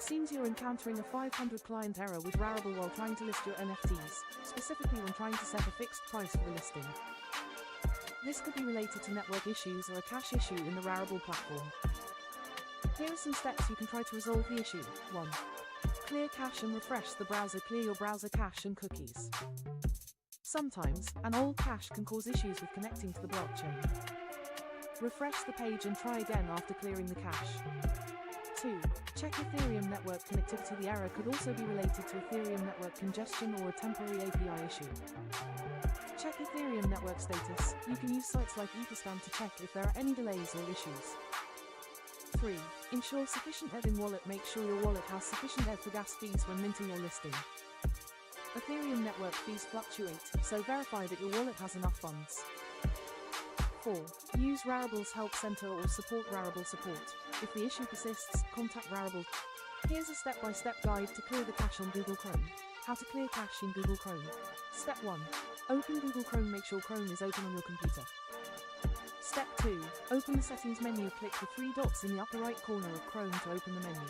It seems you're encountering a 500 client error with Rarible while trying to list your NFTs, specifically when trying to set a fixed price for the listing. This could be related to network issues or a cache issue in the Rarible platform. Here are some steps you can try to resolve the issue. 1. Clear cache and refresh the browser. Clear your browser cache and cookies. Sometimes, an old cache can cause issues with connecting to the blockchain. Refresh the page and try again after clearing the cache. 2. Check Ethereum network connectivity. The error could also be related to Ethereum network congestion or a temporary API issue. Check Ethereum network status. You can use sites like Etherscan to check if there are any delays or issues. 3. Ensure sufficient ETH in wallet. Make sure your wallet has sufficient ETH for gas fees when minting your listing. Ethereum network fees fluctuate, so verify that your wallet has enough funds. 4. Use Rarible's Help Center or support Rarible support. If the issue persists, contact Rarible. Here's a step-by-step guide to clear the cache on Google Chrome. How to clear cache in Google Chrome. Step 1. Open Google Chrome. Make sure Chrome is open on your computer. Step 2. Open the Settings menu. Click the 3 dots in the upper right corner of Chrome to open the menu.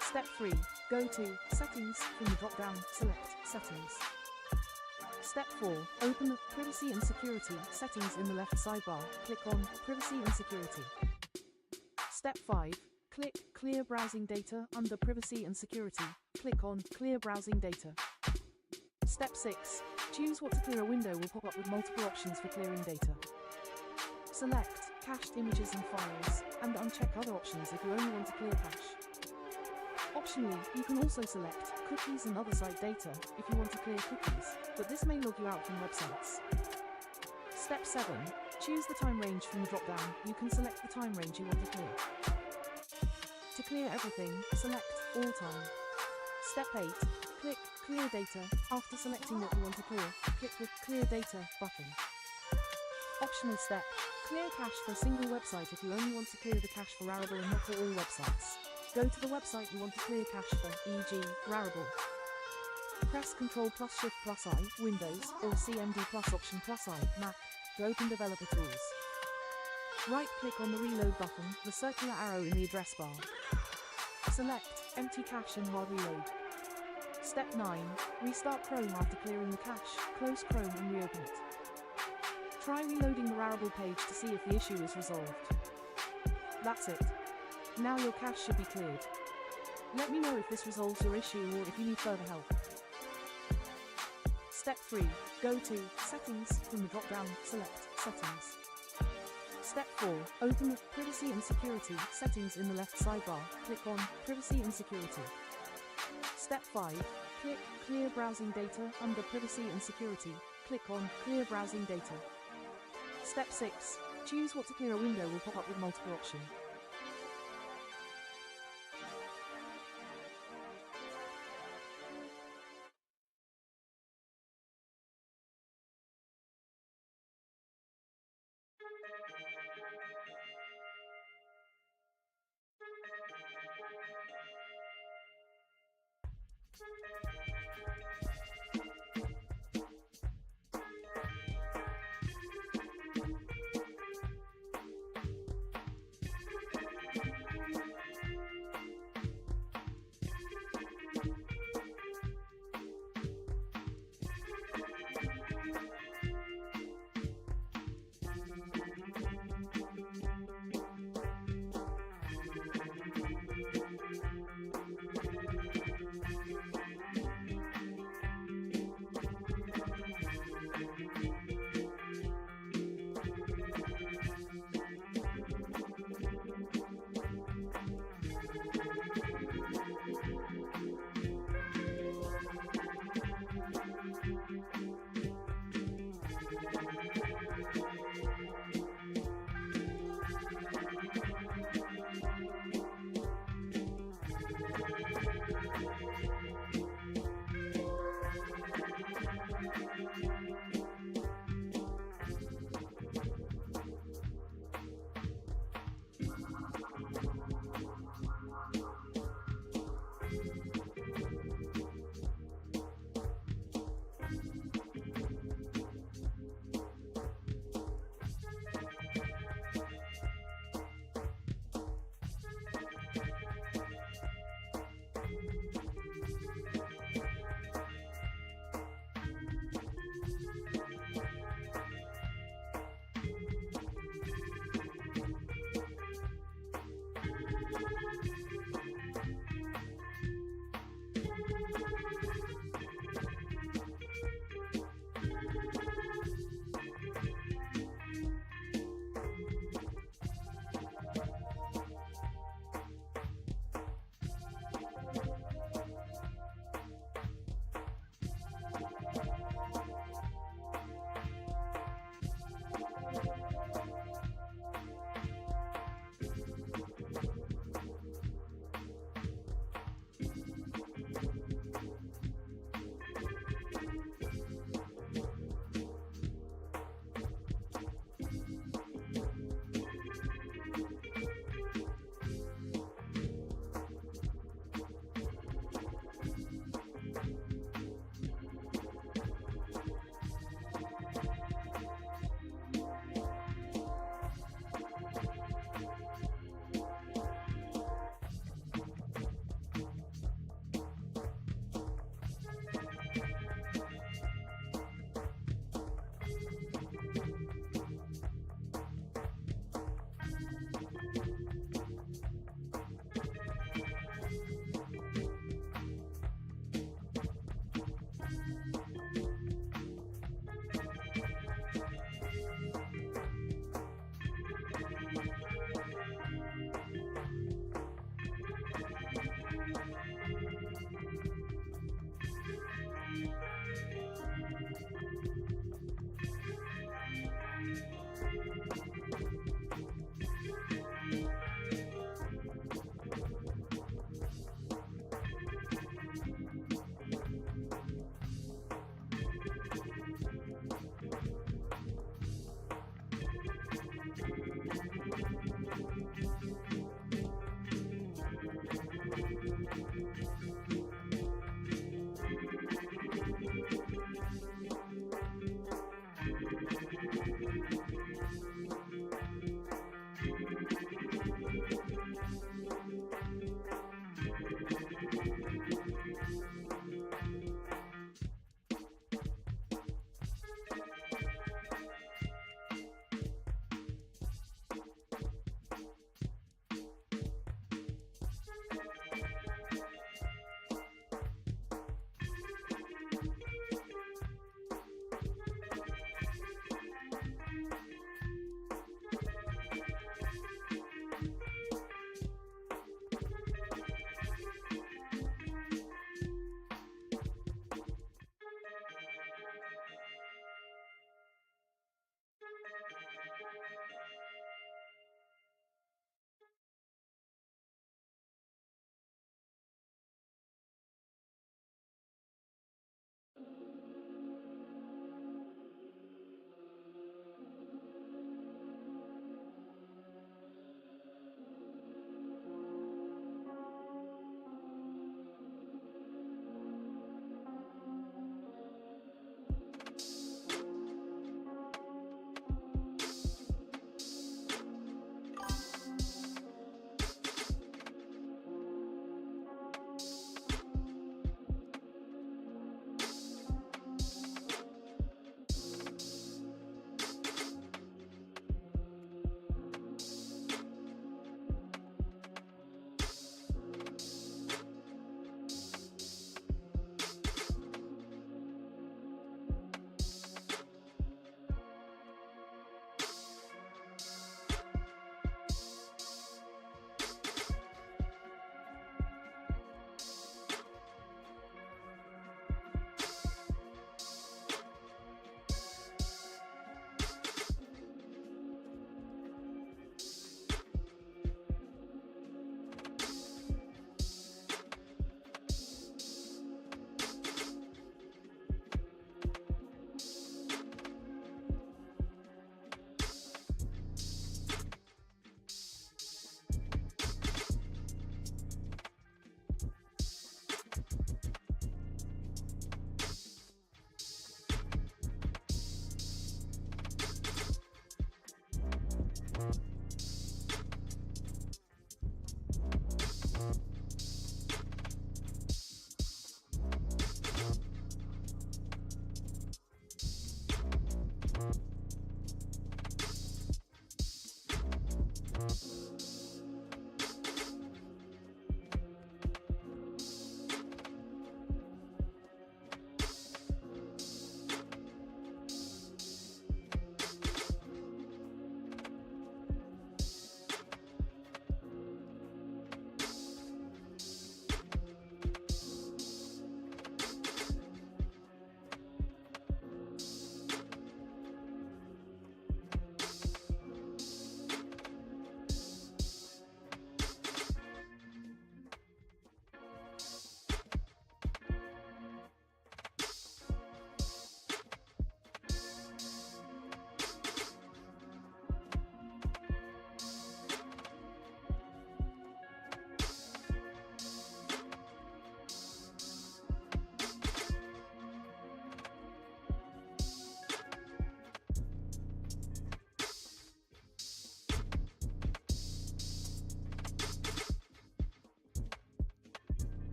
Step 3. Go to Settings. From the drop-down, select Settings. Step 4. Open the Privacy and Security settings in the left sidebar. Click on Privacy and Security. Step 5. Click Clear Browsing Data under Privacy and Security. Click on Clear Browsing Data. Step 6. Choose what to clear. A window will pop up with multiple options for clearing data. Select Cached Images and Files, and uncheck other options if you only want to clear cache. Optionally, you can also select Cookies and other site data if you want to clear cookies, but this may log you out from websites. Step 7. Choose the time range from the drop-down. You can select the time range you want to clear. To clear everything, select All Time. Step 8. Click Clear Data. After selecting what you want to clear, click the Clear Data button. Optional step. Clear cache for a single website. If you only want to clear the cache for Rarible and not for all websites, go to the website you want to clear cache for, e.g. Rarible. Press Ctrl+Shift+I, Windows, or CMD+Option+I, Mac, to open Developer Tools. Right-click on the Reload button, the circular arrow in the address bar. Select Empty Cache and Hard Reload. Step 9. Restart Chrome after clearing the cache. Close Chrome and reopen it. Try reloading the Rarible page to see if the issue is resolved. That's it. Now your cache should be cleared. Let me know if this resolves your issue or if you need further help. Step 3. Go to Settings. From the drop-down, select Settings. Step 4. Open the Privacy and Security settings in the left sidebar. Click on Privacy and Security. Step 5. Click Clear Browsing Data under Privacy and Security. Click on Clear Browsing Data. Step 6. Choose what to clear. A window will pop up with multiple options.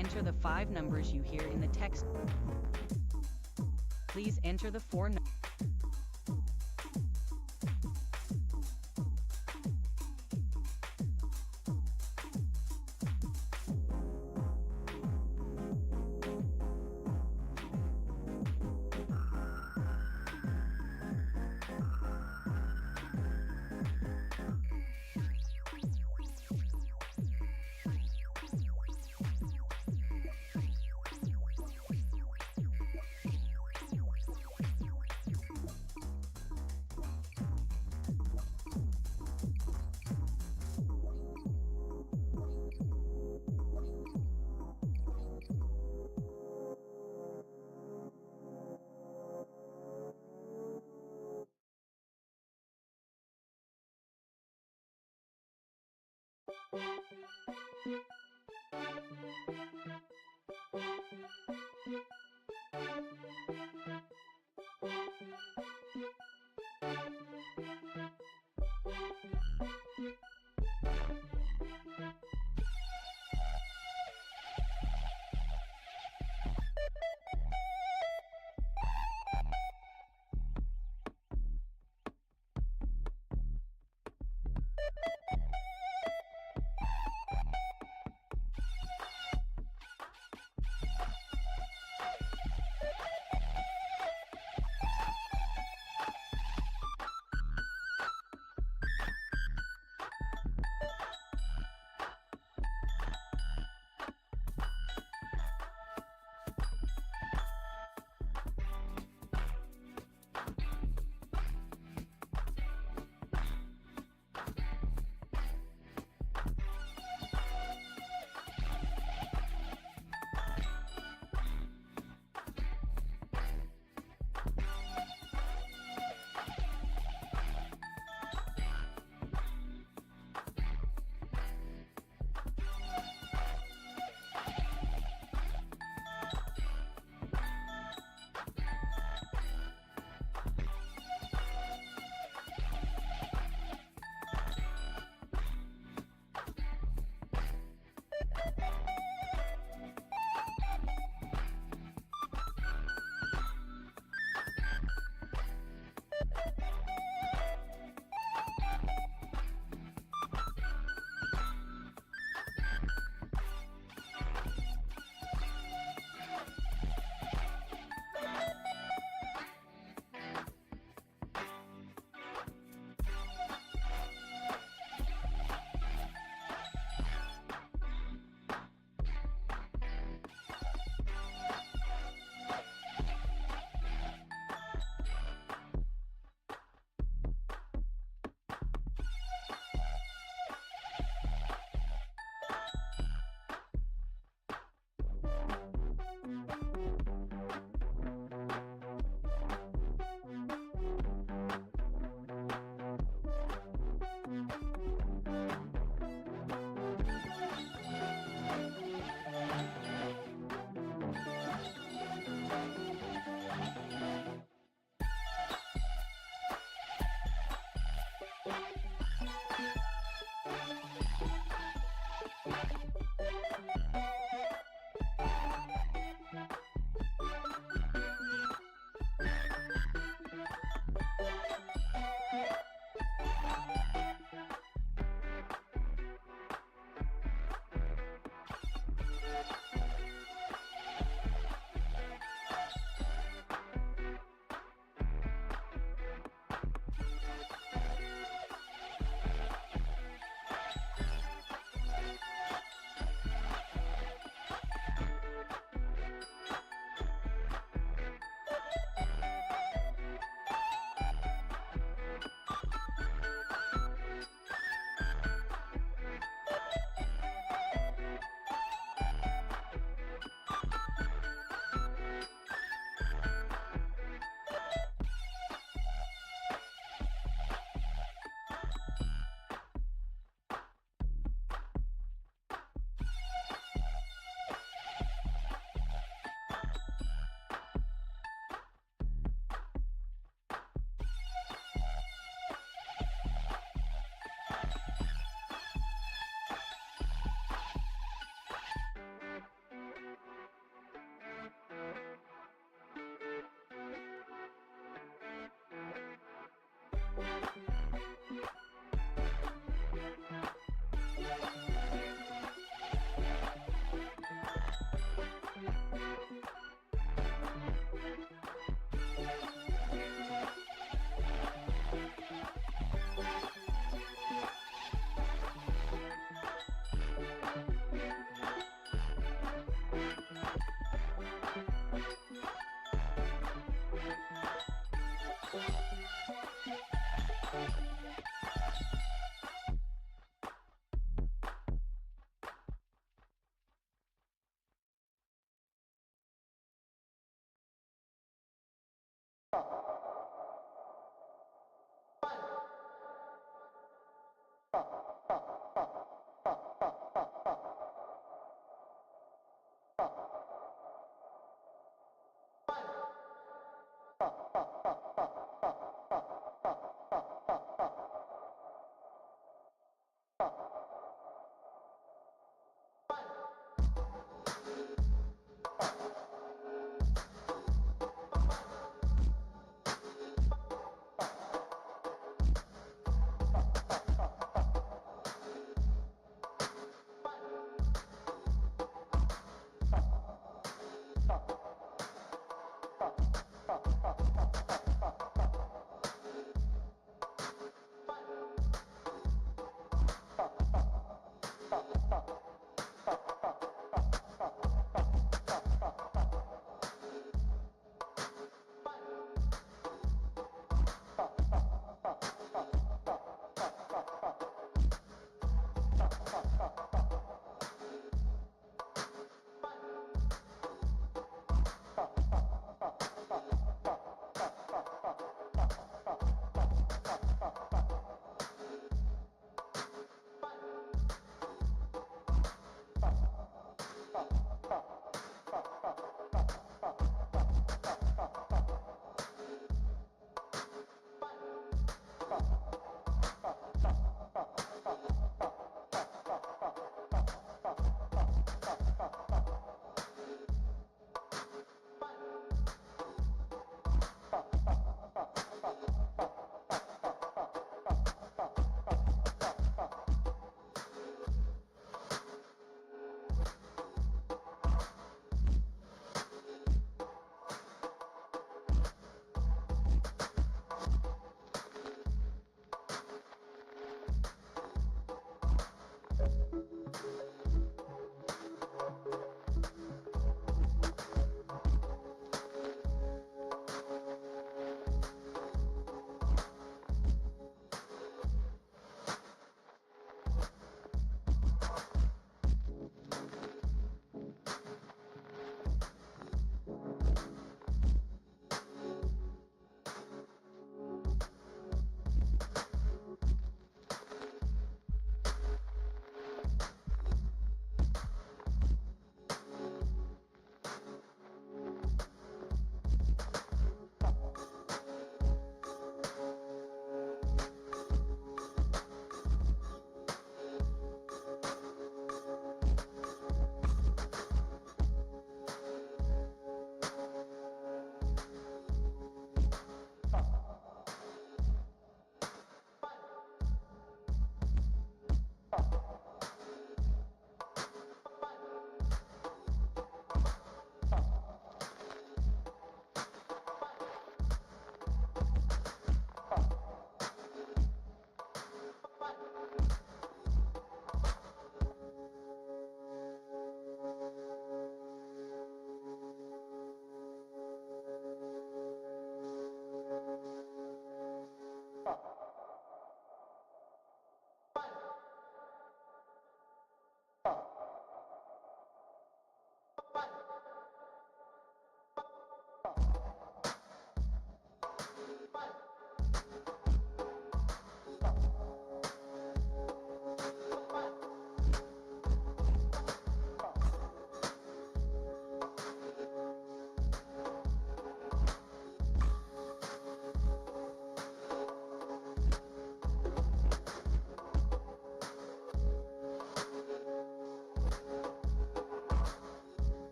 enter the 5 numbers you hear in the text. Please enter the 4 numbers.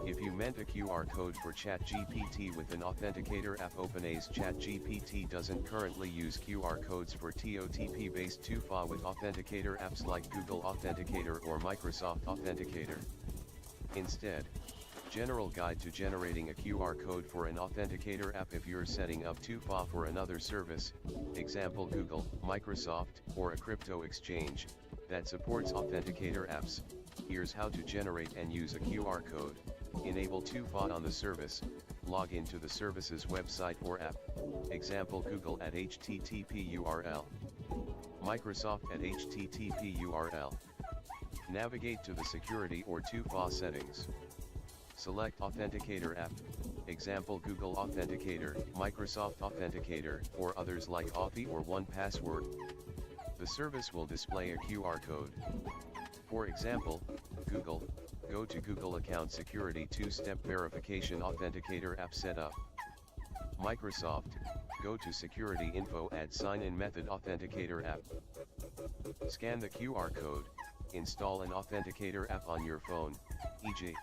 If you meant a QR code for ChatGPT with an authenticator app, OpenAI's ChatGPT doesn't currently use QR codes for TOTP-based 2FA with authenticator apps like Google Authenticator or Microsoft Authenticator. Instead, General Guide to generating a QR code for an authenticator app if you're setting up 2FA for another service, example Google, Microsoft, or a crypto exchange, that supports authenticator apps. Here's how to generate and use a QR code. Enable 2FA on the service, log into the service's website or app, example Google at HTTP URL, Microsoft at HTTP URL. Navigate to the security or 2FA settings. Select Authenticator app, example Google Authenticator, Microsoft Authenticator, or others like Authy or 1Password. The service will display a QR code. For example, Google, go to Google Account Security 2-step verification authenticator app setup. Microsoft, go to Security Info add sign-in method authenticator app. Scan the QR code, install an authenticator app on your phone, e.g.